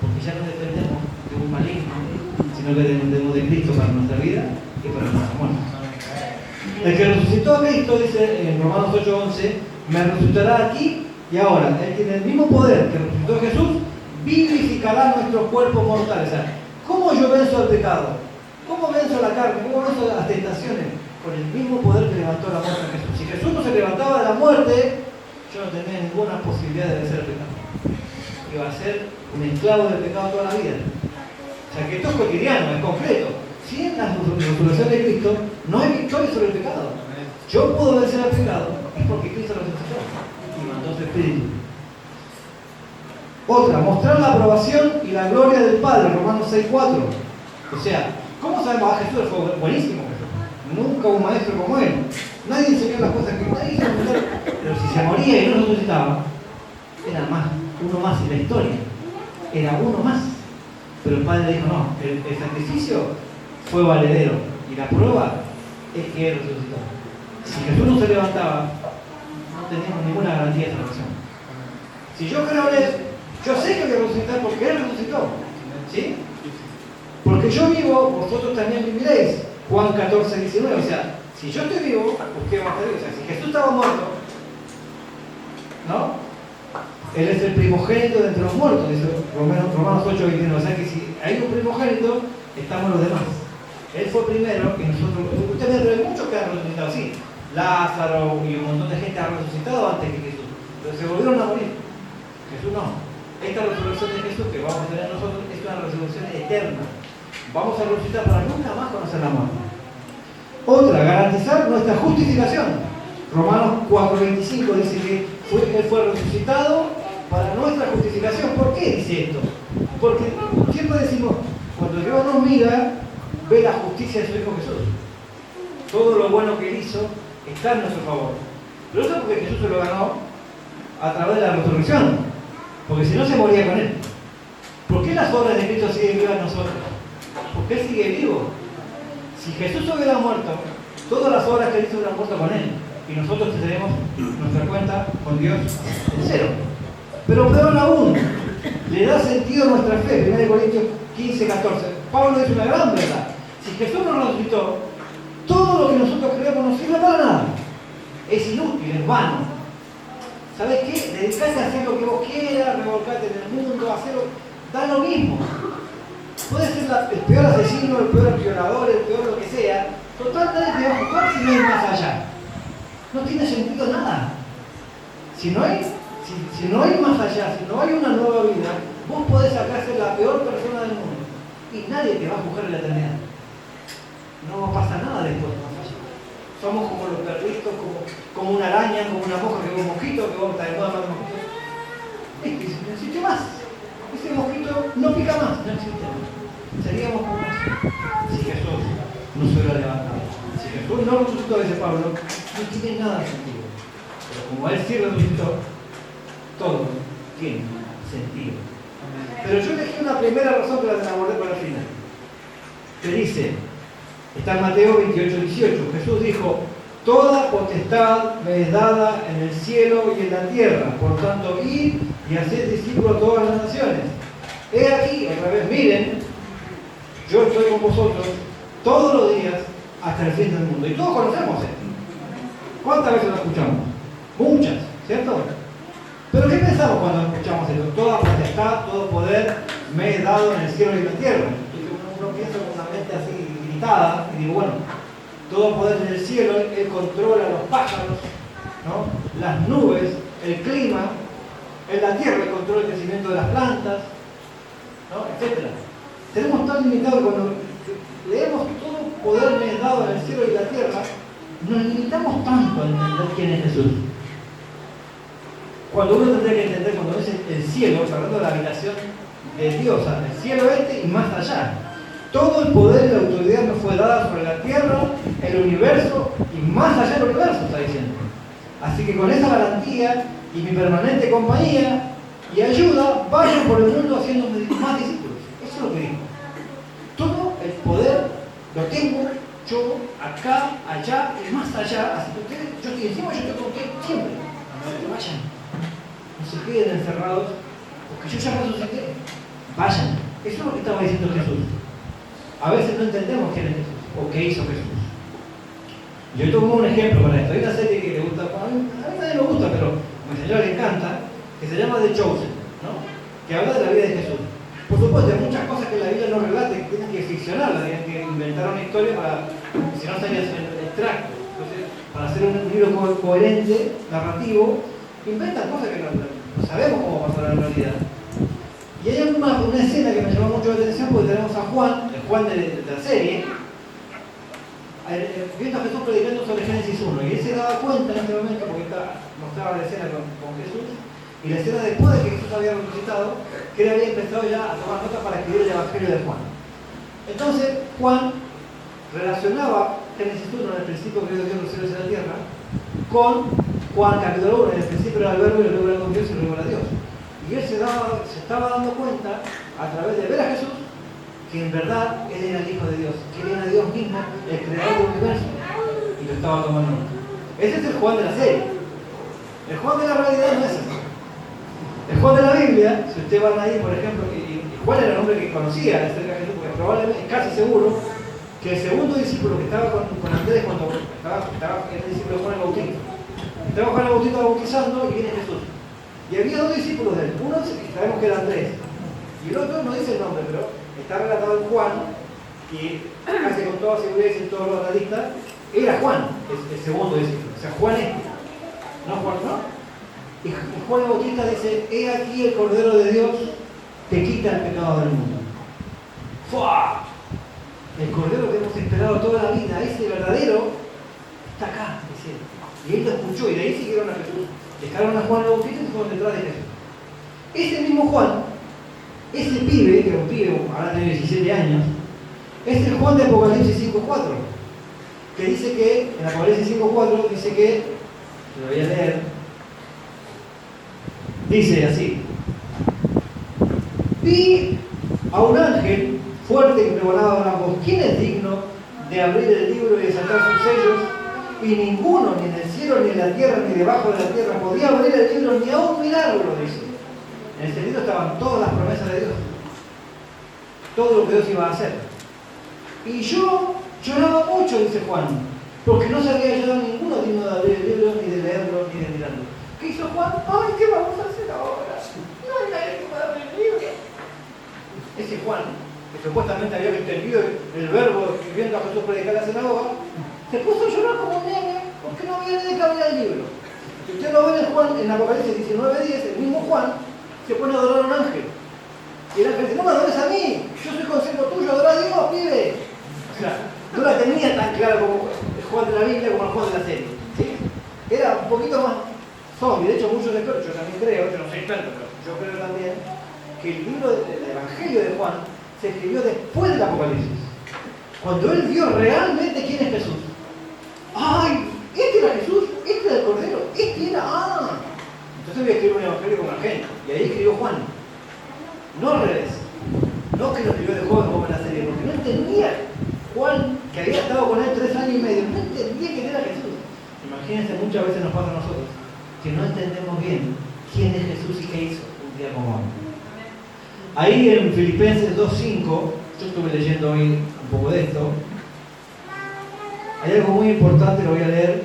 porque ya no dependemos de un maligno, sino que dependemos de Cristo para nuestra vida y para nuestra muerte. El que resucitó a Cristo, dice en Romanos 8:11, me resucitará aquí y ahora. Él tiene el mismo poder que resucitó a Jesús, vivificará nuestros cuerpos mortales. O sea, ¿cómo yo venzo al pecado? ¿Cómo venzo la carne? ¿Cómo venzo las tentaciones? Con el mismo poder que levantó la muerte a Jesús. Si Jesús no se levantaba de la muerte, yo no tenía ninguna posibilidad de vencer el pecado. Iba a ser un esclavo del pecado toda la vida. O sea que esto es cotidiano, es concreto. Si en la resurrección de Cristo no hay victoria sobre el pecado. Yo puedo vencer al pecado, es porque Cristo lo resucitó y mandó su Espíritu. Otra, mostrar la aprobación y la gloria del Padre, Romanos 6:4. O sea, ¿cómo sabemos? Ah, Jesús fue buenísimo. Nunca un maestro como él. Nadie enseñó las cosas que nadie hizo entender. Pero si se moría y no resucitaba, era más, uno más en la historia. Era uno más. Pero el Padre dijo, no, el sacrificio fue valedero. Y la prueba es que él resucitó. Si Jesús no se levantaba, no teníamos ninguna garantía de salvación. Si yo creo en él, yo sé que voy a resucitar porque él resucitó. ¿Sí? Porque yo vivo, vosotros también viviréis. Juan 14:19, o sea, si yo estoy vivo, ¿qué va a estar vivo? O sea, si Jesús estaba muerto, ¿no? Él es el primogénito de entre los muertos, dice Romanos 8:21, o sea que si hay un primogénito, estamos los demás. Él fue primero y nosotros, ustedes ven muchos que han resucitado, sí, Lázaro y un montón de gente ha resucitado antes que Jesús, pero se volvieron a morir. Jesús no. Esta resurrección de Jesús que vamos a tener nosotros es una resurrección eterna. Vamos a resucitar para nunca más conocer la muerte. Otra, garantizar nuestra justificación. Romanos 4:25 dice que Él fue resucitado para nuestra justificación. ¿Por qué dice esto? Porque siempre decimos, cuando Dios nos mira, ve la justicia de su Hijo Jesús. Todo lo bueno que Él hizo está en nuestro favor. Pero eso es porque Jesús se lo ganó a través de la resurrección. Porque si no se moría con Él. ¿Por qué las obras de Cristo siguen vivas en nosotros? Porque Él sigue vivo. Si Jesús hubiera muerto, todas las obras que Él hizo hubieran muerto con Él. Y nosotros tenemos nuestra cuenta con Dios en cero. Pero peor aún, le da sentido a nuestra fe. 1 Corintios 15:14. Pablo dice una gran verdad. Si Jesús nos resucitó, todo lo que nosotros creemos no sirve para nada. Es inútil, es vano. ¿Sabes qué? Dedicarte a hacer lo que vos quieras, revolcarte en el mundo, hacerlo, da lo mismo. Puede ser el peor asesino, el peor violador, el peor lo que sea. Total, nadie te va a juzgar si no hay más allá. No tiene sentido nada. Si Si no hay más allá, si no hay una nueva vida, vos podés acá ser la peor persona del mundo y nadie te va a juzgar en la eternidad. No pasa nada después más allá. Somos como los perritos, como una araña, como una mosca, que un mosquito, que vos estás de moda más mosquitos. No existe más. Ese mosquito no pica más, no existe más. Seríamos como eso. Si Jesús no se hubiera levantado. Si Jesús no resucitó, dice Pablo, no tiene nada de sentido. Pero como Él sí resucitó, todo tiene sentido. Pero yo elegí una primera razón que la abordé para el final. Que dice, está en Mateo 28, 18, Jesús dijo, toda potestad me es dada en el cielo y en la tierra, por tanto, id y haced discípulos a todas las naciones. He aquí, otra vez, miren, yo estoy con vosotros todos los días hasta el fin del mundo. Y todos conocemos esto. ¿Cuántas veces lo escuchamos? Muchas, ¿cierto? Pero ¿qué pensamos cuando escuchamos esto? Toda potestad, todo poder me es dado en el cielo y en la tierra. Y uno piensa con una mente así limitada y digo, bueno, todo poder en el cielo, Él controla los pájaros, ¿no? Las nubes, el clima, en la tierra Él controla el crecimiento de las plantas, ¿no? Etcétera. Tenemos tan limitado que cuando leemos todo poder me es dado en el cielo y en la tierra, nos limitamos tanto a entender quién es Jesús. Cuando uno tendría que entender, cuando dice el cielo, hablando de la habitación de Dios, el cielo y más allá. Todo el poder y la autoridad nos fue dada sobre la tierra, el universo y más allá del universo, está diciendo. Así que con esa garantía y mi permanente compañía y ayuda, vayan por el mundo haciendo más discípulos. Eso es lo que dijo. Todo el poder lo tengo yo acá, allá y más allá. Así que ustedes, yo estoy encima, yo estoy con ustedes siempre. Así que vayan. No se queden encerrados, porque yo ya resucité. Vayan. Eso es lo que estaba diciendo Jesús. A veces no entendemos quién es Jesús o qué hizo Jesús. Yo tomo un ejemplo para esto. Hay una serie que le gusta, a mí nadie me gusta, pero a mi señora le encanta, que se llama The Chosen, ¿no? Que habla de la vida de Jesús. Por supuesto, hay muchas cosas que la Biblia no relata, que tienen que ficcionarla, tienen que inventar una historia para, si no sería extracto. Entonces, para hacer un libro coherente, narrativo, inventan cosas que no sabemos cómo pasar en la realidad. Y hay una escena que me llamó mucho la atención porque tenemos a Juan, el Juan de la serie, viendo a Jesús predicando sobre Génesis 1. Y él se daba cuenta en este momento, porque mostraba la escena con Jesús, y la escena después de que Jesús había resucitado, que él había empezado ya a tomar notas para escribir el Evangelio de Juan. Entonces, Juan relacionaba Génesis 1, en el principio creó Dios los cielos y la tierra, con Juan capítulo 1, en el principio era el verbo y el verbo era con Dios y el verbo era Dios. Y él se estaba dando cuenta, a través de ver a Jesús, que en verdad Él era el Hijo de Dios, que Él era Dios mismo, el creador del universo, y lo estaba tomando. Ese es el Juan de la serie. El Juan de la realidad no es ese. El Juan de la Biblia, si ustedes van ahí, por ejemplo, y Juan era el hombre que conocía acerca de Jesús, porque probablemente, es casi seguro, que el segundo discípulo que estaba con Andrés cuando estaba el discípulo de Juan el Bautista. Estaba Juan el Bautista bautizando y viene Jesús. Y había dos discípulos de él. Uno sabemos que era Andrés. Y el otro no dice el nombre, pero está relatado en Juan, y casi con toda seguridad dicen todos los analistas, era Juan, el segundo discípulo. O sea, Juan no Juan, ¿no? Y Juan el Bautista dice, he aquí el Cordero de Dios que quita el pecado del mundo. ¡Fua! El Cordero que hemos esperado toda la vida, ese verdadero, está acá, dice. Y él lo escuchó, y de ahí siguieron a Jesús. Dejaron a Juan el Bautista y se fueron detrás de Jesús. Ese mismo Juan, ese pibe, que era un pibe, ahora tiene 17 años, es el Juan de Apocalipsis 5.4, que dice que, en Apocalipsis 5.4, dice que, lo voy a leer, dice así: vi a un ángel fuerte que pregonaba una voz, ¿quién es digno de abrir el libro y de sacar sus sellos? Y ninguno, ni en el cielo, ni en la tierra, ni debajo de la tierra, podía abrir el libro ni aún mirarlo, dice. En ese libro estaban todas las promesas de Dios, todo lo que Dios iba a hacer. Y yo lloraba mucho, dice Juan, porque no se había hallado ninguno digno de abrir el libro, ni de leerlo, ni de mirarlo. ¿Qué hizo Juan? ¡Ay, qué vamos a hacer ahora! No hay nadie que pueda abrir el libro. Ese Juan, que supuestamente había entendido el verbo escribiendo a Jesús predicar en la sinagoga, se puso a llorar como un nene porque no había nadie que abrir el libro. Si usted lo ve en Juan, en Apocalipsis 19:10, el mismo Juan se pone a adorar a un ángel. Y el ángel dice, no me adores a mí, yo soy consiervo tuyo, adora a Dios, pibe. O sea, no la tenía tan clara como el Juan de la Biblia como el Juan de la serie. ¿Sí? Era un poquito más zombie. De hecho, muchos expertos, yo también creo, yo no soy experto, pero yo creo también que el libro del Evangelio de Juan se escribió después del Apocalipsis. Cuando él vio realmente quién es Jesús. ¡Ay! Este era Jesús, este era el Cordero, este era... ¡Ah! Entonces voy a escribir un Evangelio como la gente. Y ahí escribió Juan. No al revés. No que lo escribió de joven como en la serie, porque no entendía. Juan, que había estado con él 3 años y medio, no entendía quién era Jesús. Imagínense, muchas veces nos pasa a nosotros que no entendemos bien quién es Jesús y qué hizo un día como hoy. Ahí en Filipenses 2:5, yo estuve leyendo hoy un poco de esto, hay algo muy importante, lo voy a leer,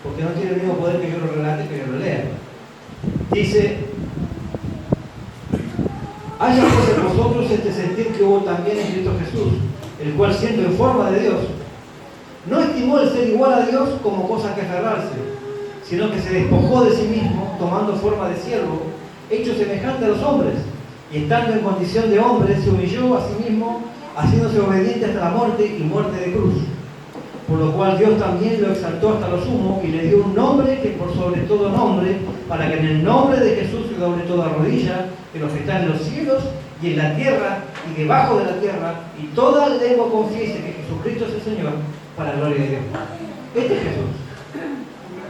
porque no tiene el mismo poder que yo lo relate, que yo lo lea. Dice, haya pues en vosotros este sentir que hubo también en Cristo Jesús, el cual siendo en forma de Dios, no estimó el ser igual a Dios como cosa que aferrarse, sino que se despojó de sí mismo, tomando forma de siervo, hecho semejante a los hombres, y estando en condición de hombre, se humilló a sí mismo, haciéndose obediente hasta la muerte y muerte de cruz. Por lo cual Dios también lo exaltó hasta lo sumo y le dio un nombre que por sobre todo nombre, para que en el nombre de Jesús se doble toda rodilla, de los que están en los cielos y en la tierra y debajo de la tierra, y toda lengua confiese que Jesucristo es el Señor, para la gloria de Dios. Este es Jesús.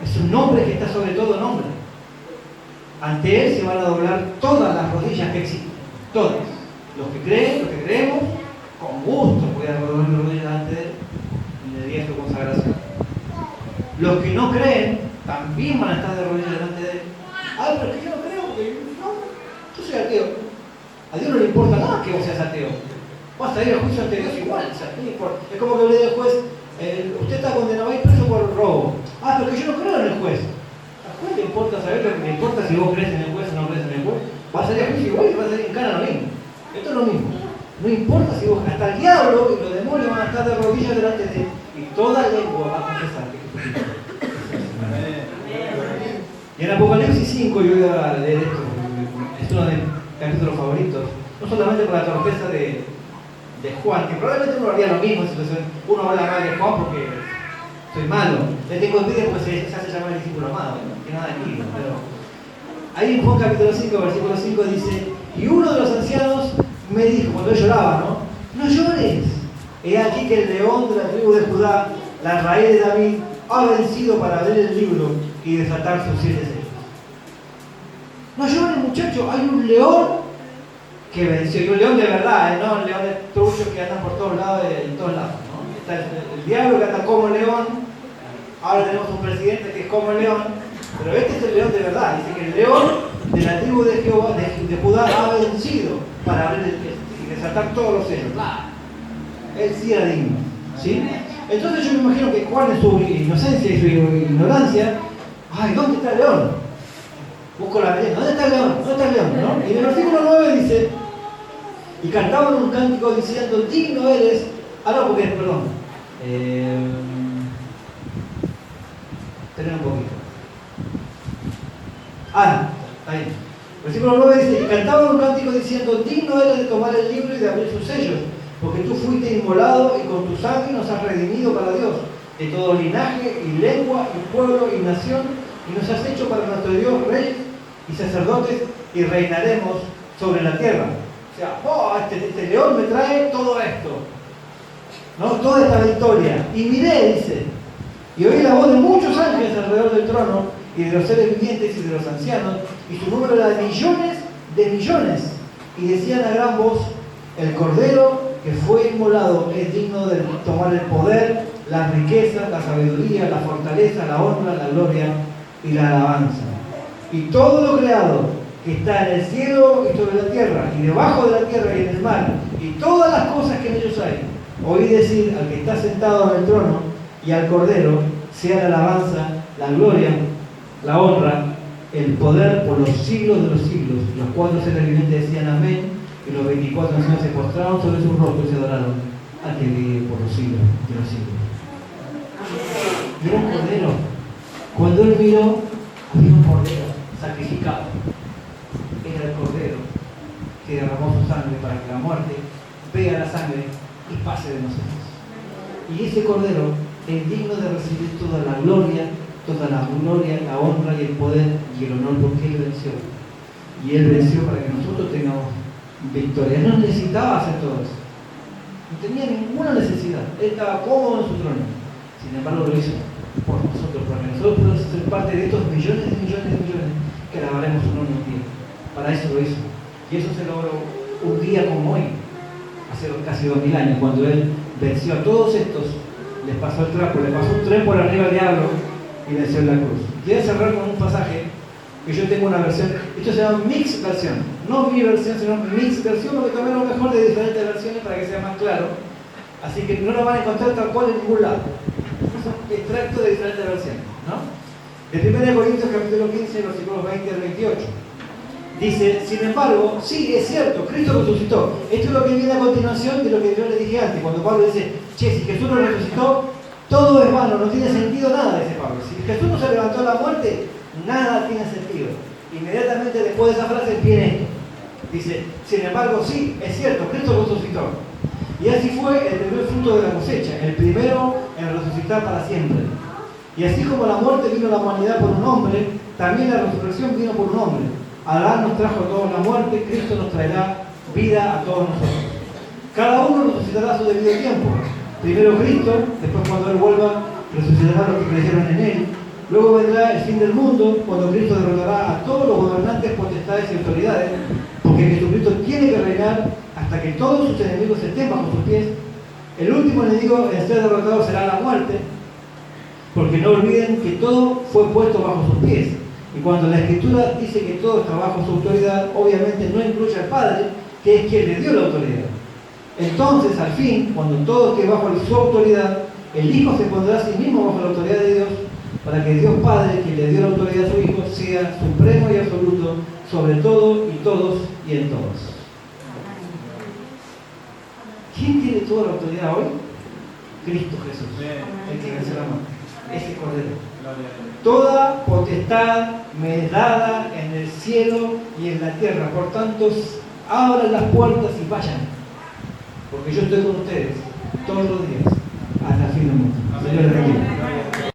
Es un nombre que está sobre todo nombre. Ante Él se van a doblar todas las rodillas que existen. Todas. Los que creen, los que creemos, con gusto voy a doblar mis rodillas delante de Él en el día de su consagración. Los que no creen, también van a estar de rodillas delante de Él. Ah, pero es que yo no creo, porque yo soy ateo. A Dios no le importa nada que vos seas ateo. Vas a ir al juicio ante Dios igual. O sea, es como que le diga al juez, usted está condenado a ir preso por robo. Ah, pero que yo no creo en el juez. ¿Al juez le importa saber lo que le importa si vos crees en el juez o no crees en el juez? Va a salir a juicio igual y va a salir en cara lo mismo. Esto es lo mismo. No importa si vos, hasta el diablo y los demonios van a estar de rodillas delante de él y toda lengua va a confesar que Jesucristo es. Y en Apocalipsis 5 yo voy a leer esto, es uno de mis capítulos favoritos, no solamente por la torpeza de Juan, que probablemente uno haría lo mismo, uno habla mal de Juan porque soy malo, le tengo envidia porque se hace llamar el discípulo amado, ¿no? Que nada aquí, pero ahí en Juan capítulo 5, versículo 5 dice, y uno de los ancianos me dijo, cuando yo lloraba, no llores, he aquí que el león de la tribu de Judá, la raíz de David, ha vencido para abrir el libro y desatar sus 7 sellos. No llores, muchachos, hay un león que venció, y un león de verdad, no un león de truchos que andan por todos lados, en todos lados, ¿no? Está el diablo que anda como león, ahora tenemos un presidente que es como león, pero este es el león de verdad, dice que el león de la tribu de Jehová, de Judá, ha vencido para abrir y desatar todos los sellos. Él sí era digno, ¿sí? Entonces yo me imagino que Juan en su inocencia y su ignorancia, ay, ¿dónde está el león? Busco la leyenda, ¿dónde está el león? ¿Dónde está el león? ¿No? Y en el versículo 9 dice, y cantaban un cántico diciendo, digno eres, porque, perdón, tener un poquito. Ahí. Versículo 9 dice, y cantaban un cántico diciendo, digno eres de tomar el libro y de abrir sus sellos, porque tú fuiste inmolado y con tu sangre nos has redimido para Dios, de todo linaje y lengua y pueblo y nación, y nos has hecho para nuestro Dios reyes y sacerdotes y reinaremos sobre la tierra. O sea, este león me trae todo esto, ¿no? Toda esta victoria. Y miré, dice, y oí la voz de muchos ángeles alrededor del trono y de los seres vivientes y de los ancianos, y su número era de millones, y decían a gran voz, el Cordero que fue inmolado es digno de tomar el poder, las riquezas, la sabiduría, la fortaleza, la honra, la gloria y la alabanza. Y todo lo creado que está en el cielo y sobre la tierra, y debajo de la tierra y en el mar, y todas las cosas que en ellos hay, oí decir al que está sentado en el trono y al Cordero, sea la alabanza, la gloria, la honra, el poder por los siglos de los siglos. Y los 4 seres vivientes decían amén, y los 24 ancianos se postraron sobre sus rostros y se adoraron al que vive por los siglos de los siglos. Y era un Cordero Cuando él miró, había un cordero sacrificado. Era el cordero que derramó su sangre para que la muerte vea la sangre y pase de nosotros. Y ese cordero es digno de recibir toda la gloria, la honra y el poder y el honor, porque él venció. Y él venció para que nosotros tengamos victoria. Él no necesitaba hacer todo eso. No tenía ninguna necesidad. Él estaba cómodo en su trono. Sin embargo, lo hizo por nosotros, para que nosotros podamos ser parte de estos millones de millones de millones que alabaremos su nombre un día. Para eso lo hizo. Y eso se logró un día como hoy, hace casi 2000 años, cuando él venció a todos estos, les pasó el trapo, le pasó un tren por arriba al diablo y venció en la cruz. Quiero cerrar con un pasaje que yo tengo una versión, esto se llama mix versión, no mi versión, sino mix versión, porque tomé lo mejor de diferentes versiones para que sea más claro. Así que no lo van a encontrar tal cual en ningún lado. Son extractos de diferentes versiones, ¿no? De 1 Corintios capítulo 15, versículos 20 al 28. Dice, sin embargo, sí, es cierto, Cristo resucitó. Esto es lo que viene a continuación de lo que yo le dije antes, cuando Pablo dice, che, si Jesús no resucitó, todo es vano, no tiene sentido nada, dice Pablo. Si Jesús no se levantó de la muerte, nada tiene sentido. Inmediatamente después de esa frase viene esto. Dice, sin embargo, sí, es cierto, Cristo resucitó. Y así fue el primer fruto de la cosecha, el primero en resucitar para siempre. Y así como la muerte vino a la humanidad por un hombre, también la resurrección vino por un hombre. Adán nos trajo a todos la muerte, Cristo nos traerá vida a todos nosotros. Cada uno resucitará a su debido tiempo. Primero Cristo, después cuando Él vuelva, resucitará a los que creyeron en Él. Luego vendrá el fin del mundo, cuando Cristo derrotará a todos los gobernantes, potestades y autoridades, porque Jesucristo tiene que reinar hasta que todos sus enemigos estén bajo sus pies. El último enemigo en ser derrotado será la muerte, porque no olviden que todo fue puesto bajo sus pies. Y cuando la Escritura dice que todo está bajo su autoridad, obviamente no incluye al Padre, que es quien le dio la autoridad. Entonces, al fin, cuando todo esté bajo su autoridad, el Hijo se pondrá a sí mismo bajo la autoridad de Dios, para que Dios Padre, quien le dio la autoridad a su Hijo, sea supremo y absoluto sobre todo y todos y en todos. ¿Quién tiene toda la autoridad hoy? Cristo Jesús, el que venció la muerte, ese Cordero. Toda potestad me es dada en el cielo y en la tierra. Por tanto, abran las puertas y vayan, porque yo estoy con ustedes todos los días hasta el fin del mundo. Señor,